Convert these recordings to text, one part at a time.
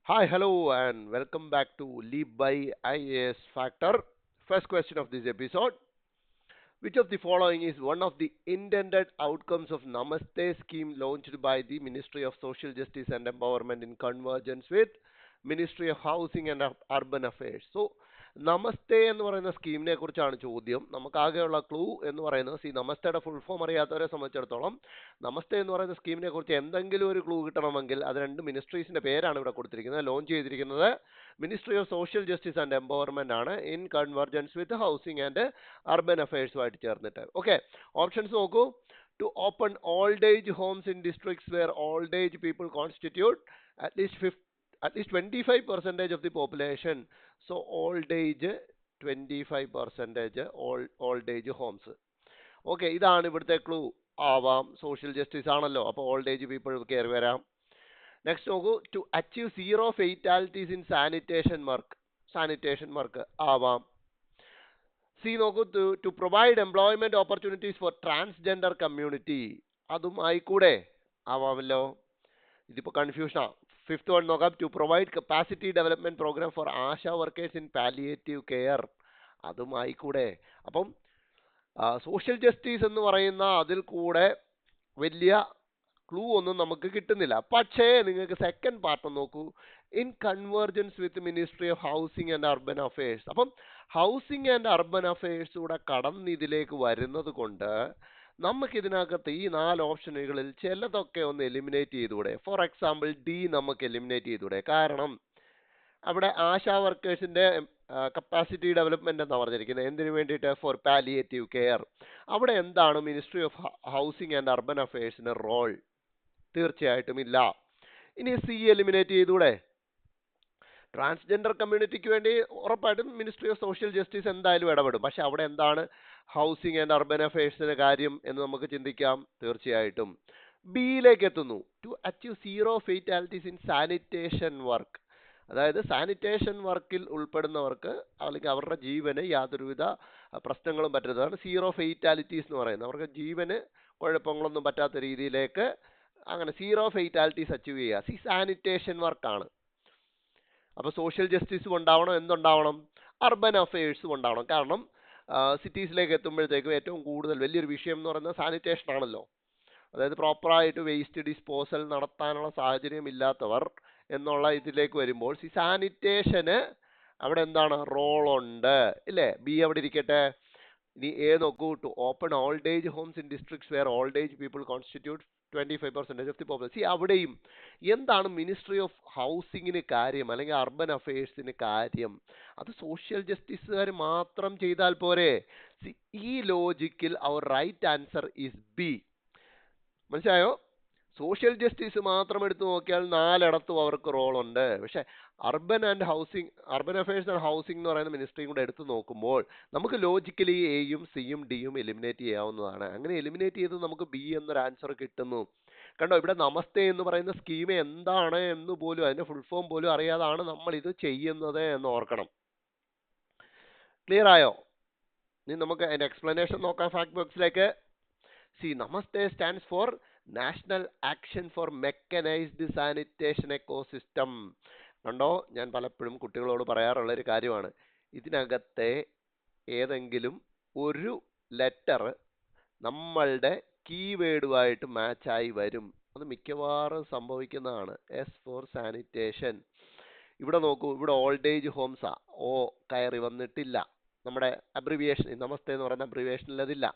Hi, hello, and welcome back to Leap by IAS Factor. First question of this episode. Which of the following is one of the intended outcomes of Namaste scheme launched by the Ministry of Social Justice and Empowerment in convergence with Ministry of Housing and Urban Affairs? So, നമസ്തേ എന്ന് പറയുന്ന സ്കീമിനെ കുറിച്ചാണ് ചോദ്യം. നമുക്കാകെയുള്ള clue എന്ന് പറയുന്നത് നമസ്തയുടെ full form അറിയാത്തവരെ സംബന്ധിച്ചിടത്തോളം നമസ്തേ എന്ന് പറയുന്ന സ്കീമിനെ കുറിച്ച് എന്തെങ്കിലും ഒരു ക്ലൂ കിട്ടണമെങ്കിൽ അത് രണ്ട് മിനിസ്ട്രീസിന്റെ പേരാണ് ഇവിടെ കൊടുത്തിരിക്കുന്നത്. ലോഞ്ച് ചെയ്തിരിക്കുന്നത് ministry of social justice and empowerment ആണ് in convergence with housing and urban അഫയേഴ്സുമായിട്ട് ചേർന്നിട്ട്. ഓക്കെ, ഓപ്ഷൻസ് നോക്കൂ. To open old age homes in districts where old age people constitute at least 25% of the population. So old age 25% old age homes. Okay, ഇതാണ് ഇവിടുത്തെ clue. ആവാം, social justice ആണല്ലോ, അപ്പോൾ old age people കയറി വരാം. Next നോക്കൂ. To achieve zero fatalities in sanitation work ആവാം. C നോക്കൂ. To provide employment opportunities for transgender community, അതും ആയിക്കൂടെ? ആവാമല്ലോ. ഇതിപ്പോൾ കൺഫ്യൂഷനാണ്. ഫിഫ്ത്ത് വൺ നോക്കാം. To provide capacity development programme for Asha workers in palliative care, അതും ആയിക്കൂടെ? അപ്പം സോഷ്യൽ ജസ്റ്റിസ് എന്ന് പറയുന്ന അതിൽ കൂടെ വലിയ ക്ലൂ ഒന്നും നമുക്ക് കിട്ടുന്നില്ല. പക്ഷേ നിങ്ങൾക്ക് സെക്കൻഡ് പാർട്ട് നോക്കൂ. In convergence with ministry of housing and urban affairs. അപ്പം ഹൗസിംഗ് ആൻഡ് അർബൻ അഫയേഴ്സ് കൂടെ കടന്ന് ഇതിലേക്ക് വരുന്നത് കൊണ്ട് നമുക്ക് ഇതിനകത്ത് ഈ 4 ഓപ്ഷനുകളിൽ ചിലതൊക്കെ ഒന്ന് എലിമിനേറ്റ് ചെയ്തുകൂടെ? ഫോർ എക്സാമ്പിൾ ഡി നമുക്ക് എലിമിനേറ്റ് ചെയ്തുകൂടെ? കാരണം അവിടെ ആശാ വർക്കേഴ്സിന്റെ കപ്പാസിറ്റി ഡെവലപ്മെന്റ് എന്നാണ് പറഞ്ഞിരിക്കുന്നത്. എന്തിനു വേണ്ടിയിട്ട്? For palliative care. അവിടെ എന്താണ് ministry of housing and urban അഫയേഴ്സിന്റെ റോൾ? തീർച്ചയായിട്ടും ഇല്ല. ഇനി സി എലിമിനേറ്റ് ചെയ്തൂടെ? ട്രാൻസ്ജെൻഡർ കമ്മ്യൂണിറ്റിക്ക് വേണ്ടി ഉറപ്പായിട്ടും മിനിസ്ട്രി ഓഫ് സോഷ്യൽ ജസ്റ്റിസ് എന്തായാലും ഇടപെടും. പക്ഷെ അവിടെ എന്താണ് ഹൗസിംഗ് ആൻഡ് അർബൻ അഫയേഴ്സിന്റെ കാര്യം എന്ന് നമുക്ക് ചിന്തിക്കാം. തീർച്ചയായിട്ടും ബിയിലേക്ക് എത്തുന്നു. To achieve zero fatalities in sanitation work, അതായത് സാനിറ്റേഷൻ വർക്കിൽ ഉൾപ്പെടുന്നവർക്ക് അല്ലെങ്കിൽ അവരുടെ ജീവന് യാതൊരുവിധ പ്രശ്നങ്ങളും പറ്റുന്നതാണ് സീറോ ഫെയ്റ്റാലിറ്റീസ് എന്ന് പറയുന്നത്. അവർക്ക് ജീവന് കുഴപ്പങ്ങളൊന്നും പറ്റാത്ത രീതിയിലേക്ക് അങ്ങനെ സീറോ ഫെയ്റ്റാലിറ്റീസ് അച്ചീവ് ചെയ്യുക. സാനിറ്റേഷൻ വർക്കാണ്. അപ്പോൾ സോഷ്യൽ ജസ്റ്റിസും ഉണ്ടാവണം, എന്തുണ്ടാവണം? അർബൻ അഫയേഴ്സും ഉണ്ടാവണം. കാരണം സിറ്റീസിലേക്ക് എത്തുമ്പോഴത്തേക്കും ഏറ്റവും കൂടുതൽ വലിയൊരു വിഷയം എന്ന് പറയുന്നത് സാനിറ്റേഷൻ ആണല്ലോ. അതായത് പ്രോപ്പറായിട്ട് വേസ്റ്റ് ഡിസ്പോസൽ നടത്താനുള്ള സാഹചര്യം ഇല്ലാത്തവർ എന്നുള്ള ഇതിലേക്ക് വരുമ്പോൾ സാനിറ്റേഷന് അവിടെ എന്താണ് റോളുണ്ട്, ഇല്ലേ? ബി അവിടെ ഇരിക്കട്ടെ. ഇനി എ നോക്കൂ. To open old age homes in districts where old age people constitute 25% of the population. അവിടെയും എന്താണ് മിനിസ്ട്രി ഓഫ് ഹൗസിങ്ങിന് കാര്യം അല്ലെങ്കിൽ അർബൻ അഫയേഴ്സിന് കാര്യം? അത് സോഷ്യൽ ജസ്റ്റിസുകാർ മാത്രം ചെയ്താൽ പോരെ? ഈ ലോജിക്കിൽ അവർ റൈറ്റ് ആൻസർ ഈസ് ബി. മനസ്സിലായോ? സോഷ്യൽ ജസ്റ്റിസ് മാത്രം എടുത്തു നോക്കിയാൽ 4ഇടത്തും അവർക്ക് റോളുണ്ട്. പക്ഷെ അർബൻ അഫയേഴ്സ് ആൻഡ് ഹൗസിംഗ് എന്ന് പറയുന്ന മിനിസ്ട്രിയും കൂടെ എടുത്തു നോക്കുമ്പോൾ നമുക്ക് ലോജിക്കലി എയും സിയും ഡിയും എലിമിനേറ്റ് ചെയ്യാവുന്നതാണ്. അങ്ങനെ എലിമിനേറ്റ് ചെയ്ത് നമുക്ക് ബി എന്നൊരു ആൻസർ കിട്ടുന്നു. കണ്ടോ, ഇവിടെ നമസ്തേ എന്ന് പറയുന്ന സ്കീം എന്താണ് എന്ന് പോലും അതിന്റെ ഫുൾ ഫോം പോലും അറിയാതാണ് നമ്മൾ ഇത് ചെയ്യുന്നത് എന്ന് ഓർക്കണം. ക്ലിയർ ആയോ? ഇനി നമുക്ക് അതിന്റെ എക്സ്പ്ലനേഷൻ നോക്കാം ഫാക്ട് ബോക്സിലേക്ക്. Namaste stands for national action for mechanised sanitation ecosystem. കണ്ടോ, ഞാൻ പലപ്പോഴും കുട്ടികളോട് പറയാറുള്ള ഒരു കാര്യമാണ്. ഇതിനകത്തെ ഏതെങ്കിലും ഒരു ലെറ്റർ നമ്മളുടെ കീവേഡുമായിട്ട് മാച്ചായി വരും. അത് മിക്കവാറും സംഭവിക്കുന്നതാണ്. S for sanitation. ഇവിടെ നോക്കൂ, ഇവിടെ ഓൾഡ് ഏജ് ഹോംസാ. ഓ കയറി വന്നിട്ടില്ല. നമ്മുടെ അബ്രിവിയേഷൻ നമസ്തേ എന്ന് പറയുന്ന അബ്രിവിയേഷനിൽ അതില്ല.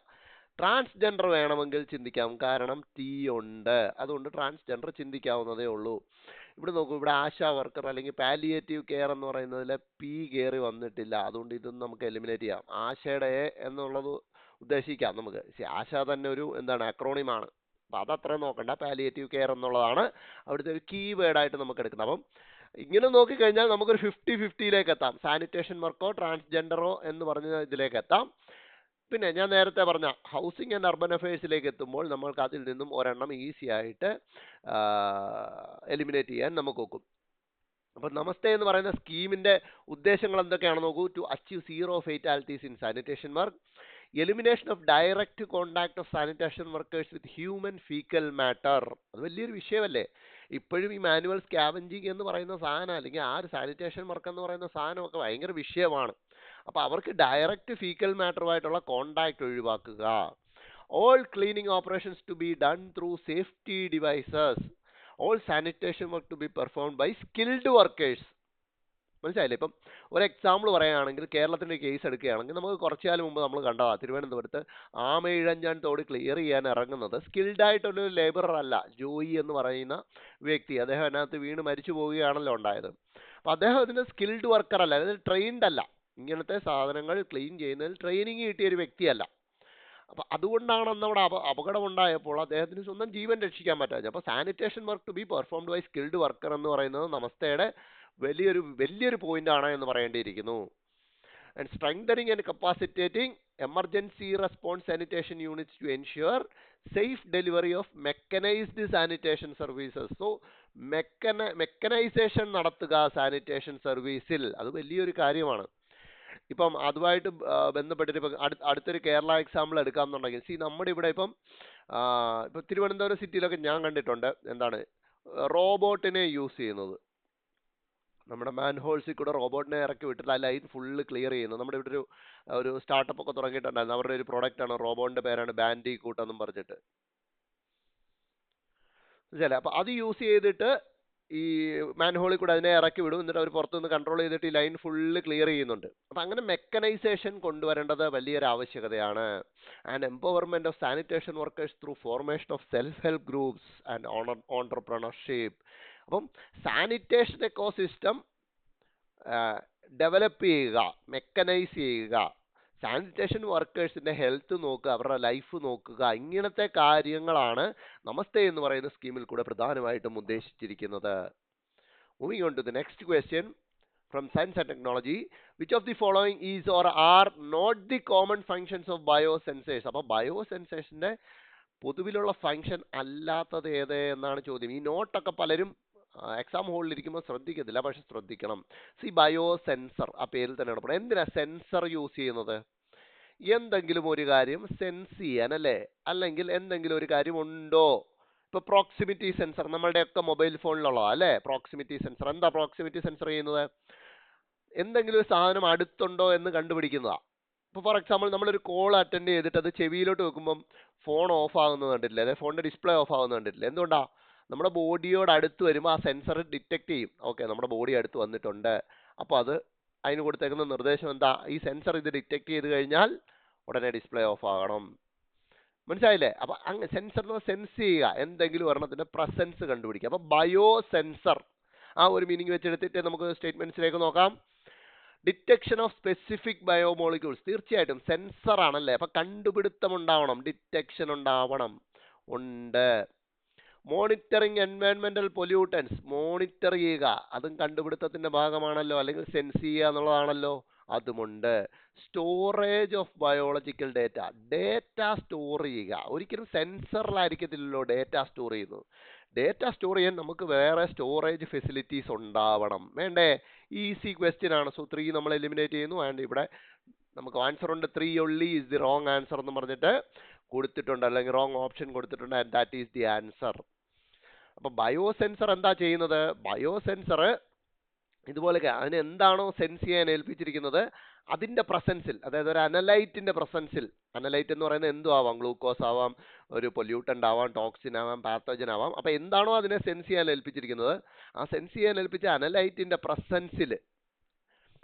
ട്രാൻസ്ജെൻഡർ വേണമെങ്കിൽ ചിന്തിക്കാം, കാരണം ടി ഉണ്ട്. അതുകൊണ്ട് ട്രാൻസ്ജെൻഡർ ചിന്തിക്കാവുന്നതേ ഉള്ളൂ. ഇവിടെ നോക്കൂ, ഇവിടെ ആശാ വർക്കർ അല്ലെങ്കിൽ പാലിയേറ്റീവ് കെയർ എന്ന് പറയുന്നതിൽ പി കയറി വന്നിട്ടില്ല. അതുകൊണ്ട് ഇതൊന്നും നമുക്ക് എലിമിനേറ്റ് ചെയ്യാം. ആശയുടെ എന്നുള്ളത് ഉദ്ദേശിക്കാം നമുക്ക്. ആശ തന്നെ ഒരു എന്താണ് അക്രോണിമാണ്. അപ്പം അതത്ര നോക്കണ്ട. പാലിയേറ്റീവ് കെയർ എന്നുള്ളതാണ് അവിടുത്തെ ഒരു കീവേഡായിട്ട് നമുക്ക് എടുക്കുന്നത്. അപ്പം ഇങ്ങനെ നോക്കിക്കഴിഞ്ഞാൽ നമുക്കൊരു 50-50യിലേക്ക് എത്താം. സാനിറ്റേഷൻ വർക്കോ ട്രാൻസ്ജെൻഡറോ എന്ന് പറഞ്ഞ ഇതിലേക്ക് എത്താം. പിന്നെ ഞാൻ നേരത്തെ പറഞ്ഞ ഹൗസിംഗ് ആൻഡ് അർബൻ അഫയേഴ്സിലേക്ക് എത്തുമ്പോൾ നമ്മൾക്ക് അതിൽ നിന്നും ഒരെണ്ണം ഈസി ആയിട്ട് എലിമിനേറ്റ് ചെയ്യാൻ നമുക്ക് നോക്കും. അപ്പോൾ നമസ്തേ എന്ന് പറയുന്ന സ്കീമിന്റെ ഉദ്ദേശങ്ങൾ എന്തൊക്കെയാണെന്ന് നോക്കൂ. To achieve zero fatalities in sanitation work, elimination of direct contact of sanitation workers with human faecal matter. അത് വലിയൊരു വിഷയമല്ലേ? ഇപ്പോഴും ഈ മാനുവൽ സ്കാവഞ്ചിങ് എന്ന് പറയുന്ന സാധനം, അല്ലെങ്കിൽ ആ ഒരു സാനിറ്റേഷൻ വർക്ക് എന്ന് പറയുന്ന സാധനമൊക്കെ ഭയങ്കര വിഷയമാണ്. അപ്പോൾ അവർക്ക് ഡയറക്റ്റ് ഫീക്കൽ മാറ്ററുമായിട്ടുള്ള കോണ്ടാക്ട് ഒഴിവാക്കുക. All cleaning operations to be done through safety devices. All sanitation work to be performed by skilled workers. മനസ്സിലായില്ലേ? ഇപ്പം ഒരു എക്സാമ്പിൾ പറയുകയാണെങ്കിൽ കേരളത്തിൻ്റെ കേസ് എടുക്കുകയാണെങ്കിൽ നമുക്ക് കുറച്ചു കാലം മുമ്പ് നമ്മൾ കണ്ടതാണ് തിരുവനന്തപുരത്ത് ആമയിഴഞ്ചാൻ തോട് ക്ലിയർ ചെയ്യാൻ ഇറങ്ങുന്നത് സ്കിൽഡ് ആയിട്ടൊരു ലേബറർ അല്ല, ജോയി എന്ന് പറയുന്ന വ്യക്തി. അദ്ദേഹം അതിനകത്ത് വീണ് മരിച്ചു പോവുകയാണല്ലോ ഉണ്ടായത്. അപ്പം അദ്ദേഹം ഇതിന് സ്കിൽഡ് വർക്കർ അല്ല, അതായത് ട്രെയിൻഡ് അല്ല, ഇങ്ങനത്തെ സാധനങ്ങൾ ക്ലീൻ ചെയ്യുന്നതിൽ ട്രെയിനിങ് കിട്ടിയ ഒരു വ്യക്തിയല്ല. അപ്പം അതുകൊണ്ടാണ് അന്ന് അവിടെ അപകടം ഉണ്ടായപ്പോൾ അദ്ദേഹത്തിന് സ്വന്തം ജീവൻ രക്ഷിക്കാൻ പറ്റാതെ. അപ്പോൾ sanitation work to be performed by skilled worker എന്ന് പറയുന്നത് നമസ്തയുടെ വലിയൊരു പോയിന്റ് ആണ് എന്ന് പറയേണ്ടിയിരിക്കുന്നു. And strengthening and capacitating emergency response sanitation units to ensure safe delivery of mechanised sanitation services. So mechanisation നടത്തുക സാനിറ്റേഷൻ സർവീസിൽ, അത് വലിയൊരു കാര്യമാണ്. ഇപ്പം അതുമായിട്ട് ബന്ധപ്പെട്ടിട്ട് ഇപ്പം അടുത്തൊരു കേരള എക്സാമ്പിൾ എടുക്കാമെന്നുണ്ടെങ്കിൽ നമ്മുടെ ഇവിടെ ഇപ്പം തിരുവനന്തപുരം സിറ്റിയിലൊക്കെ ഞാൻ കണ്ടിട്ടുണ്ട് എന്താണ് റോബോട്ടിനെ യൂസ് ചെയ്യുന്നത്. നമ്മുടെ മാൻഹോൾസിൽ കൂടെ റോബോട്ടിനെ ഇറക്കി വിട്ടിട്ട് ആ ലൈൻ ഫുള്ള് ക്ലിയർ ചെയ്യുന്നത്. നമ്മുടെ ഇവിടെ ഒരു സ്റ്റാർട്ടപ്പ് ഒക്കെ തുടങ്ങിയിട്ടുണ്ടായിരുന്നു. അവരുടെ ഒരു പ്രൊഡക്റ്റാണ്, റോബോട്ടിൻ്റെ പേരാണ് ബാൻഡികൂട്ട് എന്നും പറഞ്ഞിട്ട്. മനസ്സിലായി? അപ്പോൾ അത് യൂസ് ചെയ്തിട്ട് ഈ മാൻഹോളിൽ കൂടെ അതിനെ ഇറക്കി വിടും, എന്നിട്ട് അവർ പുറത്തുനിന്ന് കൺട്രോൾ ചെയ്തിട്ട് ഈ ലൈൻ ഫുള്ള് ക്ലിയർ ചെയ്യുന്നുണ്ട്. അപ്പം അങ്ങനെ മെക്കനൈസേഷൻ കൊണ്ടുവരേണ്ടത് വലിയൊരു ആവശ്യകതയാണ്. And empowerment of sanitation workers through formation of self help groups and entrepreneurship. അപ്പം സാനിറ്റേഷൻ എക്കോസിസ്റ്റം ഡെവലപ്പ് ചെയ്യുക, മെക്കനൈസ് ചെയ്യുക, സാനിറ്റേഷൻ വർക്കേഴ്സിൻ്റെ ഹെൽത്ത് നോക്കുക, അവരുടെ ലൈഫ് നോക്കുക, ഇങ്ങനത്തെ കാര്യങ്ങളാണ് നമസ്തേ എന്ന് പറയുന്ന സ്കീമിൽ കൂടെ പ്രധാനമായിട്ടും ഉദ്ദേശിച്ചിരിക്കുന്നത്. Moving on to the next question from science and technology. Which of the following is or are not the common functions of biosensors? അപ്പോൾ ബയോസെൻസേഴ്സിൻ്റെ പൊതുവിലുള്ള ഫങ്ഷൻ അല്ലാത്തത് ഏത് എന്നാണ് ചോദ്യം. ഈ നോട്ടൊക്കെ പലരും എക്സാം ഹോളിൽ ഇരിക്കുമ്പോൾ ശ്രദ്ധിക്കത്തില്ല, പക്ഷെ ശ്രദ്ധിക്കണം. ബയോ സെൻസർ, ആ പേരിൽ തന്നെ പറയുന്നത്. എന്തിനാ സെൻസർ യൂസ് ചെയ്യുന്നത്? എന്തെങ്കിലും ഒരു കാര്യം സെൻസ് ചെയ്യാൻ അല്ലേ, അല്ലെങ്കിൽ എന്തെങ്കിലും ഒരു കാര്യം ഉണ്ടോ. ഇപ്പൊ പ്രോക്സിമിറ്റി സെൻസർ നമ്മളുടെയൊക്കെ മൊബൈൽ ഫോണിലുള്ളതാ അല്ലേ. പ്രോക്സിമിറ്റി സെൻസർ എന്താ പ്രോക്സിമിറ്റി സെൻസർ ചെയ്യുന്നത്? എന്തെങ്കിലും ഒരു സാധനം അടുത്തുണ്ടോ എന്ന് കണ്ടുപിടിക്കുന്നതാ. ഇപ്പോൾ ഫോർ എക്സാമ്പിൾ നമ്മളൊരു കോൾ അറ്റൻഡ് ചെയ്തിട്ട് അത് ചെവിയിലോട്ട് വെക്കുമ്പം ഫോൺ ഓഫ് ആകുന്നത് കണ്ടിട്ടില്ല, അതായത് ഫോണിൻ്റെ ഡിസ്പ്ലേ ഓഫ് ആകുന്നത് കണ്ടിട്ടില്ല. എന്തുകൊണ്ടാണ്? നമ്മുടെ ബോഡിയോട് അടുത്ത് വരുമ്പോൾ ആ സെൻസർ ഡിറ്റക്ട് ചെയ്യും, ഓക്കെ നമ്മുടെ ബോഡി അടുത്ത് വന്നിട്ടുണ്ട്. അപ്പോൾ അത് അതിന് കൊടുത്തേക്കുന്ന നിർദ്ദേശം എന്താ? ഈ സെൻസർ ഇത് ഡിറ്റക്ട് ചെയ്ത് കഴിഞ്ഞാൽ ഉടനെ ഡിസ്പ്ലേ ഓഫ് ആകണം. മനസ്സിലായില്ലേ? അപ്പോൾ അങ്ങ് സെൻസറിന് സെൻസ് ചെയ്യുക, എന്തെങ്കിലും ഒരെണ്ണത്തിൻ്റെ പ്രസൻസ് കണ്ടുപിടിക്കുക. അപ്പോൾ ബയോ സെൻസർ ആ ഒരു മീനിങ് വെച്ചെടുത്തിട്ട് നമുക്ക് സ്റ്റേറ്റ്മെന്റ്സിലേക്ക് നോക്കാം. ഡിറ്റക്ഷൻ ഓഫ് സ്പെസിഫിക് ബയോമോളിക്യൂൾസ്, തീർച്ചയായിട്ടും സെൻസർ ആണല്ലേ, അപ്പം കണ്ടുപിടുത്തം ഉണ്ടാവണം, ഡിറ്റക്ഷൻ ഉണ്ടാവണം, ഉണ്ട്. മോണിറ്ററിങ് എൻവയൺമെന്റൽ പൊല്യൂട്ടൻസ്, മോണിറ്റർ ചെയ്യുക, അതും കണ്ടുപിടുത്തത്തിന്റെ ഭാഗമാണല്ലോ, അല്ലെങ്കിൽ സെൻസ് ചെയ്യുക എന്നുള്ളതാണല്ലോ, അതുമുണ്ട്. Storage of biological data, data store ചെയ്യുക. ഒരിക്കലും സെൻസറിലായിരിക്കത്തില്ലല്ലോ ഡേറ്റ സ്റ്റോർ ചെയ്യുന്നത്. ഡേറ്റ സ്റ്റോർ ചെയ്യാൻ നമുക്ക് വേറെ സ്റ്റോറേജ് ഫെസിലിറ്റീസ് ഉണ്ടാവണം, വേണ്ടേ? ഈസി ക്വസ്റ്റ്യൻ ആണ്. സോ 3 നമ്മൾ എലിമിനേറ്റ് ചെയ്യുന്നു. ആൻഡ് ഇവിടെ നമുക്ക് ആൻസർ ഉണ്ട്, 3 only is the wrong answer എന്ന് പറഞ്ഞിട്ട് കൊടുത്തിട്ടുണ്ട്, അല്ലെങ്കിൽ റോങ് ഓപ്ഷൻ കൊടുത്തിട്ടുണ്ട്. And that is the answer. അപ്പോൾ ബയോസെൻസർ എന്താ ചെയ്യുന്നത്? ബയോസെൻസർ ഇതുപോലെ അതിന് എന്താണോ സെൻസ് ചെയ്യാൻ ഏൽപ്പിച്ചിരിക്കുന്നത് അതിൻ്റെ പ്രസൻസിൽ, അതായത് ഒരു അനലൈറ്റിൻ്റെ പ്രസൻസിൽ, അനലൈറ്റ് എന്ന് പറയുന്നത് എന്തും ആവാം, ഗ്ലൂക്കോസ് ആവാം, ഒരു പൊല്യൂട്ടൻ്റ് ആവാം, ടോക്സിൻ ആവാം, പാത്തോജൻ ആവാം. അപ്പോൾ എന്താണോ അതിനെ സെൻസ് ചെയ്യാൻ ഏൽപ്പിച്ചിരിക്കുന്നത് ആ സെൻസ് ചെയ്യാൻ ഏൽപ്പിച്ച അനലൈറ്റിൻ്റെ പ്രസൻസിൽ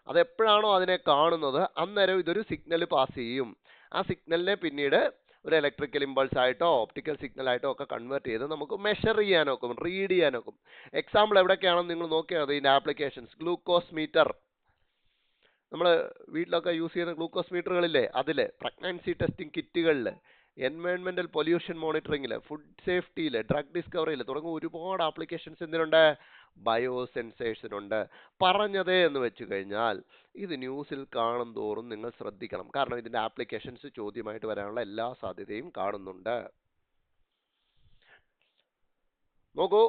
അതെപ്പോഴാണോ അതിനെ കാണുന്നത് അന്നേരം ഇതൊരു സിഗ്നൽ പാസ് ചെയ്യും. ആ സിഗ്നലിനെ പിന്നീട് ഒരു ഇലക്ട്രിക്കൽ ഇമ്പൾസ് ആയിട്ടോ ഓപ്റ്റിക്കൽ സിഗ്നൽ ആയിട്ടോ ഒക്കെ കൺവേർട്ട് ചെയ്ത് നമുക്ക് മെഷർ ചെയ്യാനൊക്കും, റീഡ് ചെയ്യാനൊക്കും. എക്സാമ്പിൾ എവിടെയൊക്കെയാണെന്ന് നിങ്ങൾ നോക്കിയാൽ മതി. ഇതിൻ്റെ ആപ്ലിക്കേഷൻസ് ഗ്ലൂക്കോസ് മീറ്റർ, നമ്മൾ വീട്ടിലൊക്കെ യൂസ് ചെയ്യുന്ന ഗ്ലൂക്കോസ് മീറ്ററുകളില്ലേ, അതിൽ പ്രഗ്നൻസി ടെസ്റ്റിംഗ് കിറ്റുകളിൽ, എൻവയോൺമെന്റൽ പൊല്യൂഷൻ മോണിറ്ററിംഗിൽ, ഫുഡ് സേഫ്റ്റിയിൽ, ഡ്രഗ് ഡിസ്കവറിയിൽ തുടങ്ങിയ ഒരുപാട് ആപ്ലിക്കേഷൻസ് എന്തിനുണ്ട്? ബയോസെൻസേഴ്സിനുണ്ട്. പറഞ്ഞതേ എന്ന് വെച്ച് കഴിഞ്ഞാൽ ഇത് ന്യൂസിൽ കാണും തോറും നിങ്ങൾ ശ്രദ്ധിക്കണം, കാരണം ഇതിൻ്റെ ആപ്ലിക്കേഷൻസ് ചോദ്യമായിട്ട് വരാനുള്ള എല്ലാ സാധ്യതയും കാണുന്നുണ്ട്. നോക്കൂ,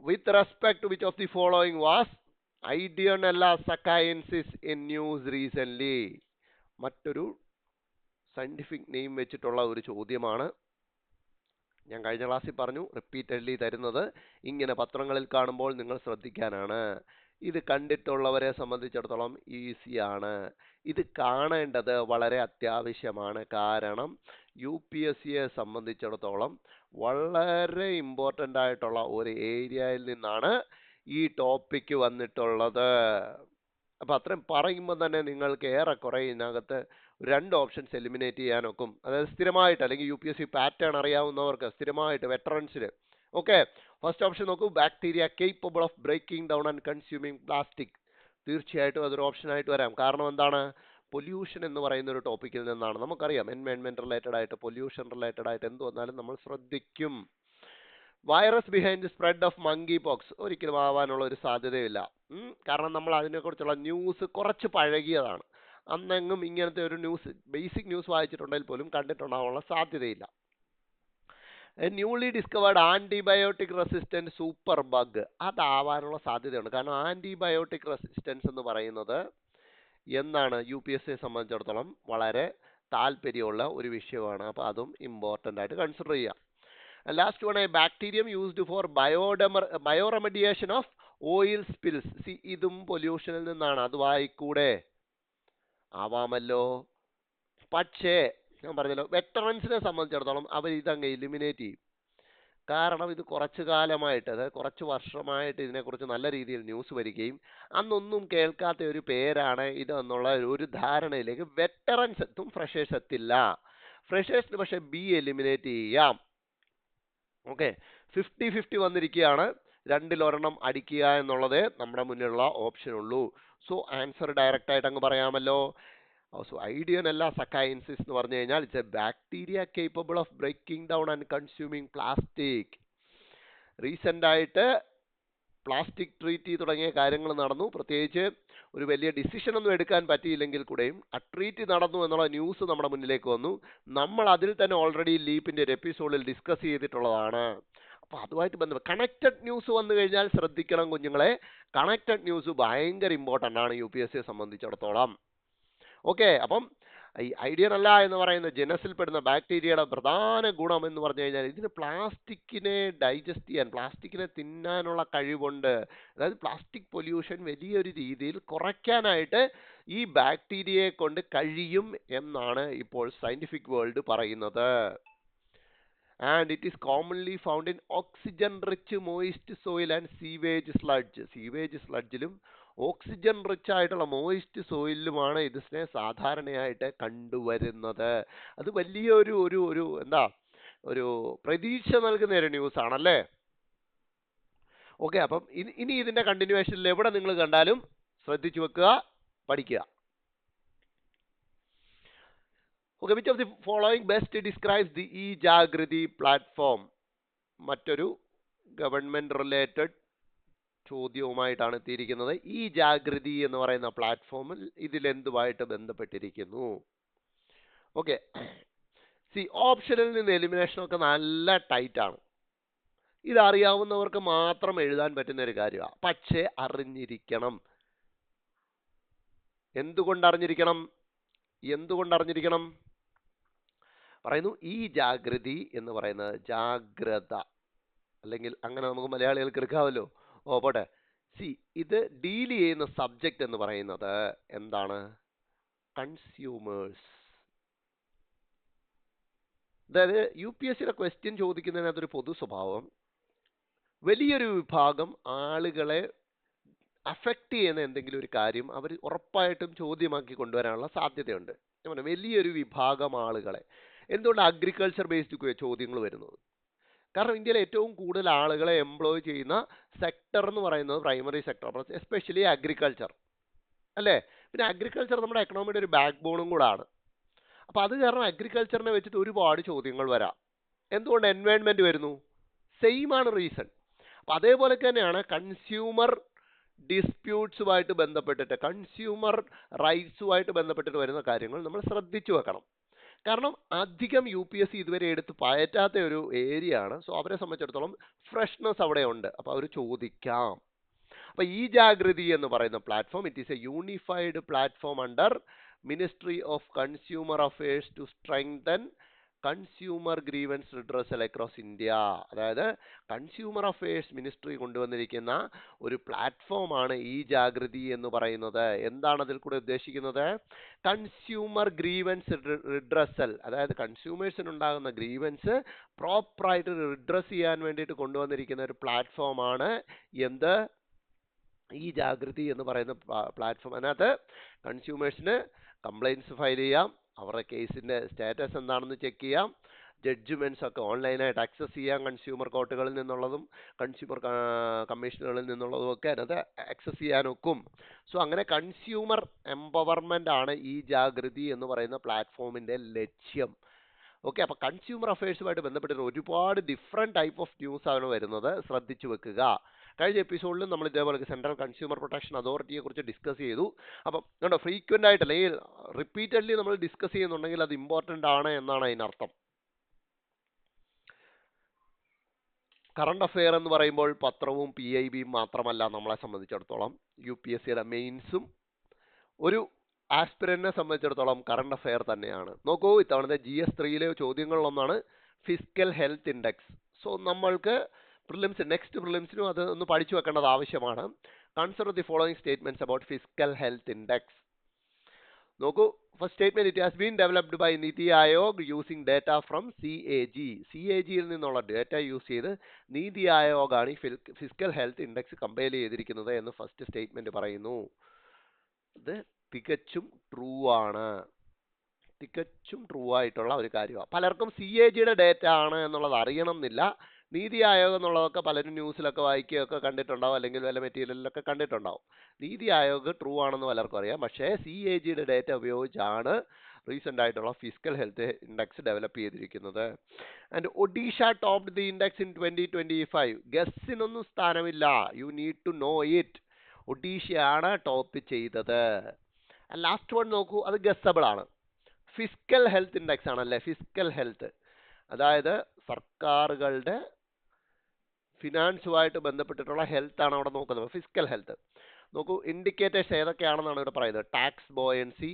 with respect which of the following was Ideonella sakaiensis in news recently? മറ്റൊരു സയന്റിഫിക് നെയിം വെച്ചിട്ടുള്ള ഒരു ചോദ്യമാണ്. ഞാൻ കഴിഞ്ഞ ക്ലാസ്സിൽ പറഞ്ഞു, റിപ്പീറ്റഡ്ലി തരുന്നത് ഇങ്ങനെ പത്രങ്ങളിൽ കാണുമ്പോൾ നിങ്ങൾ ശ്രദ്ധിക്കാനാണ്. ഇത് കണ്ടിട്ടുള്ളവരെ സംബന്ധിച്ചിടത്തോളം ഈസിയാണ്. ഇത് കാണേണ്ടത് വളരെ അത്യാവശ്യമാണ്. കാരണം UPSCയെ സംബന്ധിച്ചിടത്തോളം വളരെ ഇമ്പോർട്ടൻ്റ് ആയിട്ടുള്ള ഒരു ഏരിയയിൽ നിന്നാണ് ഈ ടോപ്പിക്ക് വന്നിട്ടുള്ളത്. അപ്പം അത്രയും പറയുമ്പോൾ തന്നെ നിങ്ങൾക്ക് ഏറെക്കുറെ ഇതിനകത്ത് 2 ഓപ്ഷൻസ് എലിമിനേറ്റ് ചെയ്യാനൊക്കും. അതായത് സ്ഥിരമായിട്ട്, അല്ലെങ്കിൽ UPSC പാറ്റേൺ അറിയാവുന്നവർക്ക് സ്ഥിരമായിട്ട്, വെറ്ററൻസിന്. ഓക്കെ, ഫസ്റ്റ് ഓപ്ഷൻ നോക്കൂ, bacteria capable of breaking down and consuming plastic. തീർച്ചയായിട്ടും അതൊരു ഓപ്ഷനായിട്ട് വരാം. കാരണം എന്താണ്? പൊല്യൂഷൻ എന്ന് പറയുന്ന ഒരു ടോപ്പിക്കിൽ നിന്നാണ്. നമുക്കറിയാം എൻവയൺമെന്റ് റിലേറ്റഡ് ആയിട്ട്, പൊല്യൂഷൻ റിലേറ്റഡ് ആയിട്ട് എന്ത് വന്നാലും നമ്മൾ ശ്രദ്ധിക്കും. Virus behind spread of monkey pox ഒരിക്കലും ആവാനുള്ള ഒരു സാധ്യതയില്ല. കാരണം നമ്മൾ അതിനെക്കുറിച്ചുള്ള ന്യൂസ് കുറച്ച് പഴകിയതാണ്. അന്നെങ്ങും ഇങ്ങനത്തെ ഒരു ന്യൂസ്, ബേസിക് ന്യൂസ് വായിച്ചിട്ടുണ്ടെങ്കിൽ പോലും കണ്ടിട്ടുണ്ടാവാനുള്ള സാധ്യതയില്ല. Newly discovered antibiotic resistant super bug, അതാവാനുള്ള സാധ്യതയുണ്ട്. കാരണം ആന്റിബയോട്ടിക് റെസിസ്റ്റൻസ് എന്ന് പറയുന്നത് എന്താണ്, UPSCയെ സംബന്ധിച്ചിടത്തോളം വളരെ താല്പര്യമുള്ള ഒരു വിഷയമാണ്. അപ്പോൾ അതും ഇമ്പോർട്ടൻ്റ് ആയിട്ട് കൺസിഡർ ചെയ്യാം. Last one, a bacterium used for bioremediation of oil spills. ഇതും പൊല്യൂഷനിൽ നിന്നാണ്. അത് വായിക്കൂടെ? ആവാമല്ലോ. പക്ഷേ ഞാൻ പറഞ്ഞല്ലോ, വെറ്ററൻസിനെ സംബന്ധിച്ചിടത്തോളം അവർ ഇതങ്ങ് എലിമിനേറ്റ് ചെയ്യും. കാരണം ഇത് കുറച്ചു കാലമായിട്ട്, അതായത് കുറച്ച് വർഷമായിട്ട് ഇതിനെക്കുറിച്ച് നല്ല രീതിയിൽ ന്യൂസ് വരികയും അന്നൊന്നും കേൾക്കാത്ത ഒരു പേരാണ് ഇത് എന്നുള്ള ഒരു ധാരണയിലേക്ക് വെറ്ററൻസ് എത്തും, ഫ്രഷേഴ്സ് എത്തില്ല. ഫ്രഷേഴ്സിന് പക്ഷേ ബി എലിമിനേറ്റ് ചെയ്യാം. ഓക്കെ, 50-50 വന്നിരിക്കുകയാണ്. രണ്ടിലൊരെണ്ണം അടിക്കുക എന്നുള്ളത് നമ്മുടെ മുന്നിലുള്ള ഓപ്ഷൻ ഉള്ളൂ. സോ ആൻസർ ഡയറക്റ്റ് ആയിട്ട് അങ്ങ് പറയാമല്ലോ. സോ ഐഡിയനല്ല സക്കൈൻസിസ് എന്ന് പറഞ്ഞു കഴിഞ്ഞാൽ it's a bacteria capable of breaking down and consuming plastic. Recent ആയിട്ട് പ്ലാസ്റ്റിക് ട്രീറ്റി തുടങ്ങിയ കാര്യങ്ങൾ നടന്നു. പ്രത്യേകിച്ച് ഒരു വലിയ ഡിസിഷൻ ഒന്നും എടുക്കാൻ പറ്റിയില്ലെങ്കിൽ കൂടെയും ആ ട്രീറ്റി നടന്നു എന്നുള്ള ന്യൂസ് നമ്മുടെ മുന്നിലേക്ക് വന്നു. നമ്മൾ അതിൽ തന്നെ ഓൾറെഡി ലീപ്പിന്റെ ഒരു എപ്പിസോഡിൽ ഡിസ്കസ് ചെയ്തിട്ടുള്ളതാണ്. അപ്പോൾ അതുമായിട്ട് ബന്ധപ്പെട്ട് കണക്റ്റഡ് ന്യൂസ് വന്നു കഴിഞ്ഞാൽ ശ്രദ്ധിക്കണം കുഞ്ഞുങ്ങളെ. കണക്റ്റഡ് ന്യൂസ് ഭയങ്കര ഇമ്പോർട്ടൻ്റ് ആണ് UPSCയെ സംബന്ധിച്ചിടത്തോളം. ഓക്കെ, അപ്പം ഈ ഐഡിയനല്ല എന്ന് പറയുന്ന ജനസിൽപ്പെടുന്ന ബാക്ടീരിയയുടെ പ്രധാന ഗുണം എന്ന് പറഞ്ഞു കഴിഞ്ഞാൽ ഇതിന് പ്ലാസ്റ്റിക്കിനെ ഡൈജസ്റ്റ് ചെയ്യാൻ, പ്ലാസ്റ്റിക്കിനെ തിന്നാനുള്ള കഴിവുണ്ട്. അതായത് പ്ലാസ്റ്റിക് പൊല്യൂഷൻ വലിയൊരു രീതിയിൽ കുറയ്ക്കാനായിട്ട് ഈ ബാക്ടീരിയയെ കൊണ്ട് കഴിയും എന്നാണ് ഇപ്പോൾ സയന്റിഫിക് വേൾഡ് പറയുന്നത്. And it is commonly found in oxygen rich moist soil and sewage sludge. Sewage സ്ലഡ്ജിലും ഓക്സിജൻ റിച്ച് ആയിട്ടുള്ള മോയിസ്റ്റ് സോയിലുമാണ് ഇതിനെ സാധാരണയായിട്ട് കണ്ടുവരുന്നത്. അത് വലിയൊരു ഒരു ഒരു എന്താ ഒരു പ്രതീക്ഷ നൽകുന്ന ഒരു ന്യൂസ് ആണല്ലേ. ഓക്കെ, അപ്പം ഇനി ഇതിന്റെ കണ്ടിന്യൂവേഷനിൽ എവിടെ നിങ്ങൾ കണ്ടാലും ശ്രദ്ധിച്ചു വെക്കുക, പഠിക്കുക. Okay, which of the following best describes the e Jagriti platform? മറ്റൊരു ഗവൺമെന്റ് റിലേറ്റഡ് ചോദ്യവുമായിട്ടാണ് എത്തിയിരിക്കുന്നത്. ഇ-ജാഗൃതി എന്ന് പറയുന്ന പ്ലാറ്റ്ഫോമിൽ ഇതിലെന്തുമായിട്ട് ബന്ധപ്പെട്ടിരിക്കുന്നു? ഓക്കെ, ഓപ്ഷനിൽ നിന്ന് എലിമിനേഷനൊക്കെ നല്ല ടൈറ്റ് ആണ്. ഇതറിയാവുന്നവർക്ക് മാത്രം എഴുതാൻ പറ്റുന്ന ഒരു കാര്യമാണ്. പക്ഷേ അറിഞ്ഞിരിക്കണം. എന്തുകൊണ്ടറിഞ്ഞിരിക്കണം? പറയുന്നു, ഈ ജാഗൃതി എന്ന് പറയുന്നത് ജാഗ്രത, അല്ലെങ്കിൽ അങ്ങനെ നമുക്ക് മലയാളികൾക്ക് എടുക്കാമല്ലോ. പോട്ടെ. ഇത് ഡീൽ ചെയ്യുന്ന സബ്ജക്റ്റ് എന്ന് പറയുന്നത് എന്താണ്? കൺസ്യൂമേഴ്സ്. അതായത് UPSCയുടെ ക്വസ്റ്റ്യൻ ചോദിക്കുന്നതിനകത്തൊരു പൊതു സ്വഭാവം, വലിയൊരു വിഭാഗം ആളുകളെ അഫക്റ്റ് ചെയ്യുന്ന എന്തെങ്കിലും ഒരു കാര്യം അവർ ഉറപ്പായിട്ടും ചോദ്യമാക്കി കൊണ്ടുവരാനുള്ള സാധ്യതയുണ്ട്. ഞാൻ പറഞ്ഞു, വലിയൊരു വിഭാഗം ആളുകളെ. എന്തുകൊണ്ട് അഗ്രികൾച്ചർ ബേസ്ഡ് ചോദ്യങ്ങൾ വരുന്നത്? കാരണം ഇന്ത്യയിലെ ഏറ്റവും കൂടുതൽ ആളുകളെ എംപ്ലോയ് ചെയ്യുന്ന സെക്ടർ എന്ന് പറയുന്നത് പ്രൈമറി സെക്ടർ, എസ്പെഷ്യലി അഗ്രികൾച്ചർ അല്ലേ. പിന്നെ അഗ്രികൾച്ചർ നമ്മുടെ എക്കണോമിയുടെ ഒരു ബാക്ക് ബോണും കൂടാണ്. അപ്പോൾ അത് കാരണം അഗ്രികൾച്ചറിനെ വെച്ചിട്ട് ഒരുപാട് ചോദ്യങ്ങൾ വരാം. എന്തുകൊണ്ട് എൻവയൺമെന്റ് വരുന്നു? സെയിം ആണ് റീസൺ. അപ്പോൾ അതേപോലെ തന്നെയാണ് കൺസ്യൂമർ ഡിസ്പ്യൂട്ട്സുമായിട്ട് ബന്ധപ്പെട്ടിട്ട്, കൺസ്യൂമർ റൈറ്റ്സുമായിട്ട് ബന്ധപ്പെട്ടിട്ട് വരുന്ന കാര്യങ്ങൾ നമ്മൾ ശ്രദ്ധിച്ചു വെക്കണം. കാരണം അധികം UPSC ഇതുവരെ എടുത്ത് പയറ്റാത്ത ഒരു ഏരിയ ആണ്. സോ അവരെ സംബന്ധിച്ചിടത്തോളം ഫ്രഷ്നെസ് അവിടെ ഉണ്ട്. അപ്പോൾ അവർ ചോദിക്കാം. അപ്പോൾ ഈ ജാഗൃതി എന്ന് പറയുന്ന platform, it is a unified platform under ministry of consumer affairs to strengthen consumer grievance redressal across India. അതായത് കൺസ്യൂമർ അഫയേഴ്സ് മിനിസ്ട്രി കൊണ്ടുവന്നിരിക്കുന്ന ഒരു പ്ലാറ്റ്ഫോമാണ് ഈ ജാഗൃതി എന്ന് പറയുന്നത്. എന്താണ് അതിൽ കൂടെ ഉദ്ദേശിക്കുന്നത്? കൺസ്യൂമർ ഗ്രീവൻസ് റിഡ്രസൽ, അതായത് കൺസ്യൂമേഴ്സിനുണ്ടാകുന്ന ഗ്രീവൻസ് പ്രോപ്പറായിട്ട് റിഡ്രസ് ചെയ്യാൻ വേണ്ടിയിട്ട് കൊണ്ടുവന്നിരിക്കുന്ന ഒരു പ്ലാറ്റ്ഫോമാണ് എന്ത്? ഈ ജാഗൃതി എന്ന് പറയുന്ന പ്ലാറ്റ്ഫോം. അതിനകത്ത് കൺസ്യൂമേഴ്സിന് കംപ്ലൈൻറ്റ്സ് ഫയൽ ചെയ്യാം, അവരുടെ കേസിൻ്റെ സ്റ്റാറ്റസ് എന്താണെന്ന് ചെക്ക് ചെയ്യാം, ജഡ്ജ്മെൻറ്റ്സ് ഒക്കെ ഓൺലൈനായിട്ട് ആക്സസ് ചെയ്യാം, കൺസ്യൂമർ കോർട്ടുകളിൽ നിന്നുള്ളതും കൺസ്യൂമർ കമ്മീഷനുകളിൽ നിന്നുള്ളതും ഒക്കെ അതിനകത്ത് ആക്സസ് ചെയ്യാനൊക്കും. സോ അങ്ങനെ കൺസ്യൂമർ എംപവർമെൻ്റ് ആണ് ഈ ജാഗൃതി എന്ന് പറയുന്ന പ്ലാറ്റ്ഫോമിൻ്റെ ലക്ഷ്യം. ഓക്കെ, അപ്പോൾ കൺസ്യൂമർ അഫയേഴ്സുമായിട്ട് ബന്ധപ്പെട്ട് ഒരുപാട് ഡിഫറെൻറ്റ് ടൈപ്പ് ഓഫ് ന്യൂസ് ആണ് വരുന്നത്, ശ്രദ്ധിച്ചു വെക്കുക. കഴിഞ്ഞ എപ്പിസോഡിലും നമ്മൾ ഇതേപോലെ സെൻട്രൽ കൺസ്യൂമർ പ്രൊട്ടക്ഷൻ അതോറിറ്റിയെ കുറിച്ച് ഡിസ്കസ് ചെയ്തു. അപ്പം കണ്ടോ, ഫ്രീക്വൻ്റ് ആയിട്ട് അല്ലെങ്കിൽ റിപ്പീറ്റഡ്ലി നമ്മൾ ഡിസ്കസ് ചെയ്യുന്നുണ്ടെങ്കിൽ അത് ഇമ്പോർട്ടൻ്റ് ആണ് എന്നാണ് അതിനർത്ഥം. കറണ്ട് അഫെയർ എന്ന് പറയുമ്പോൾ പത്രവും PIBയും മാത്രമല്ല നമ്മളെ സംബന്ധിച്ചിടത്തോളം, UPSCയുടെ മെയിൻസും ഒരു ആസ്പിരന്റിനെ സംബന്ധിച്ചിടത്തോളം കറണ്ട് അഫെയർ തന്നെയാണ്. നോക്കൂ, ഇത്തവണത്തെ GS3 ചോദ്യങ്ങളിലൊന്നാണ് ഫിസ്ക്കൽ ഹെൽത്ത് ഇൻഡെക്സ്. സോ നമ്മൾക്ക് നെക്സ്റ്റ് പ്രിലിംസിനും അത് ഒന്ന് പഠിച്ചു വെക്കേണ്ടത് ആവശ്യമാണ്. Consider the following statements about fiscal health index. നോക്കൂ, first statement, it has been developed by NITI Aayog using data from CAGയിൽ നിന്നുള്ള ഡേറ്റ യൂസ് ചെയ്ത് നീതി ആയോഗാണ് ഈ ഫിസ്ക്കൽ ഹെൽത്ത് ഇൻഡെക്സ് കമ്പയർ ചെയ്തിരിക്കുന്നത് എന്ന് ഫസ്റ്റ് സ്റ്റേറ്റ്മെന്റ് പറയുന്നു. ഇത് തികച്ചും ട്രൂ ആണ്, തികച്ചും ട്രൂ ആയിട്ടുള്ള ഒരു കാര്യമാണ്. പലർക്കും CAGയുടെ ഡേറ്റ ആണ് എന്നുള്ളത് അറിയണം എന്നില്ല. നീതി ആയോഗ് എന്നുള്ളതൊക്കെ പലരും ന്യൂസിലൊക്കെ വായിക്കുകയൊക്കെ കണ്ടിട്ടുണ്ടാവും, അല്ലെങ്കിൽ വല്ല മെറ്റീരിയലിലൊക്കെ കണ്ടിട്ടുണ്ടാവും. നീതി ആയോഗ് ട്രൂ ആണെന്ന് പലർക്കും അറിയാം, പക്ഷേ CAGയുടെ ഡേറ്റ ഉപയോഗിച്ചാണ് റീസെൻ്റ് ആയിട്ടുള്ള ഫിസ്ക്കൽ ഹെൽത്ത് ഇൻഡെക്സ് ഡെവലപ്പ് ചെയ്തിരിക്കുന്നത്. And Odisha topped the index in 2025. ഗസ്സിനൊന്നും സ്ഥാനമില്ല, you need to know it. ഒഡീഷയാണ് ടോപ്പ് ചെയ്തത്. ലാസ്റ്റ് വൺ നോക്കൂ, അത് ഗസ്സബിൾ ആണ്. ഫിസ്ക്കൽ ഹെൽത്ത് ഇൻഡെക്സ് ആണല്ലേ, ഫിസ്ക്കൽ ഹെൽത്ത്, അതായത് സർക്കാരുകളുടെ ഫിനാൻസുമായിട്ട് ബന്ധപ്പെട്ടിട്ടുള്ള ഹെൽത്ത് ആണ് അവിടെ നോക്കുന്നത്. ഫിസ്ക്കൽ ഹെൽത്ത് നോക്കൂ, ഇൻഡിക്കേറ്റേഴ്സ് ഏതൊക്കെയാണെന്നാണ് ഇവിടെ പറയുന്നത്. Tax buoyancy,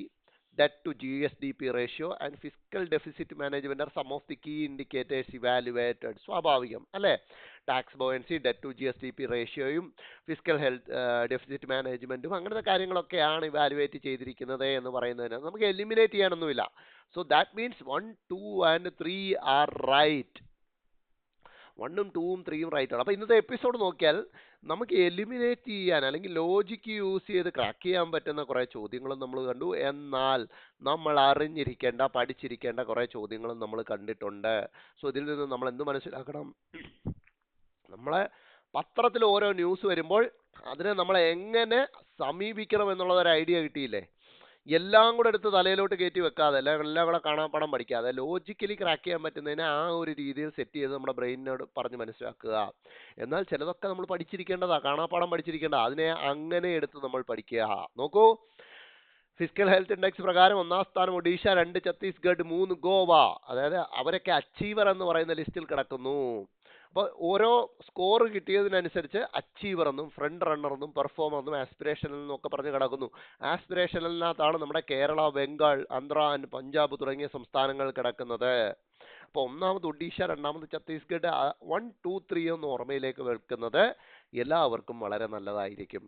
debt to GSDP ratio and fiscal deficit management are some of the key indicators evaluated. സ്വാഭാവികം അല്ലേ? Tax buoyancy, debt to GSDP റേഷ്യോയും ഫിസ്ക്കൽ ഹെൽത്ത് ഡെഫിസിറ്റ് മാനേജ്മെൻറ്റും അങ്ങനത്തെ കാര്യങ്ങളൊക്കെയാണ് ഇവാലുവേറ്റ് ചെയ്തിരിക്കുന്നത് എന്ന് പറയുന്നതിന് നമുക്ക് എലിമിനേറ്റ് ചെയ്യാനൊന്നുമില്ല. So that means 1, 2 and 3 are right. 1ഉം 2ഉം 3ഉം റൈറ്റ് ആണ്. അപ്പോൾ ഇന്നത്തെ എപ്പിസോഡ് നോക്കിയാൽ നമുക്ക് എലിമിനേറ്റ് ചെയ്യാൻ അല്ലെങ്കിൽ ലോജിക്ക് യൂസ് ചെയ്ത് ക്രാക്ക് ചെയ്യാൻ പറ്റുന്ന കുറേ ചോദ്യങ്ങളും നമ്മൾ കണ്ടു. എന്നാൽ നമ്മൾ അറിഞ്ഞിരിക്കേണ്ട, പഠിച്ചിരിക്കേണ്ട കുറേ ചോദ്യങ്ങളും നമ്മൾ കണ്ടിട്ടുണ്ട്. സോ ഇതിൽ നിന്ന് നമ്മൾ എന്ത് മനസ്സിലാക്കണം? നമ്മളെ പത്രത്തിൽ ഓരോ ന്യൂസ് വരുമ്പോൾ അതിനെ നമ്മൾ എങ്ങനെ സമീപിക്കണം എന്നുള്ളതൊരു ഐഡിയ കിട്ടിയില്ലേ? എല്ലാം കൂടെ എടുത്ത് തലയിലോട്ട് കയറ്റി വെക്കാതെ, എല്ലാം കൂടെ കാണാപ്പാഠം പഠിക്കാതെ ലോജിക്കലി ക്രാക്ക് ചെയ്യാൻ പറ്റുന്നതിനെ ആ ഒരു രീതിയിൽ സെറ്റ് ചെയ്ത് നമ്മുടെ ബ്രെയിനിനോട് പറഞ്ഞ് മനസ്സിലാക്കുക. എന്നാൽ ചിലതൊക്കെ നമ്മൾ പഠിച്ചിരിക്കേണ്ടതാ, കാണാപ്പാഠം പഠിച്ചിരിക്കേണ്ടതാ, അതിനെ അങ്ങനെ എടുത്ത് നമ്മൾ പഠിക്കുക. നോക്കൂ, ഫിസ്ക്കൽ ഹെൽത്ത് ഇൻഡെക്സ് പ്രകാരം 1ാം സ്ഥാനം ഒഡീഷ, 2 ഛത്തീസ്ഗഡ്, 3 ഗോവ. അതായത് അവരൊക്കെ അച്ചീവർ എന്ന് പറയുന്ന ലിസ്റ്റിൽ കിടക്കുന്നു. അപ്പോൾ ഓരോ സ്കോർ കിട്ടിയതിനനുസരിച്ച് അച്ചീവർ എന്നും ഫ്രണ്ട് റണ്ണർ എന്നും പെർഫോമർ എന്നും ആസ്പിറേഷനിൽ നിന്നും ഒക്കെ പറഞ്ഞ് കിടക്കുന്നു. ആസ്പിറേഷനിനകത്താണ് നമ്മുടെ കേരള, ബംഗാൾ, ആന്ധ്ര ആൻഡ് പഞ്ചാബ് തുടങ്ങിയ സംസ്ഥാനങ്ങൾ കിടക്കുന്നത്. അപ്പോൾ 1ാമത് ഒഡീഷ, 2ാമത് ഛത്തീസ്ഗഡ്, 1, 2, 3 എന്ന് ഓർമ്മയിലേക്ക് വെക്കുന്നത് എല്ലാവർക്കും വളരെ നല്ലതായിരിക്കും.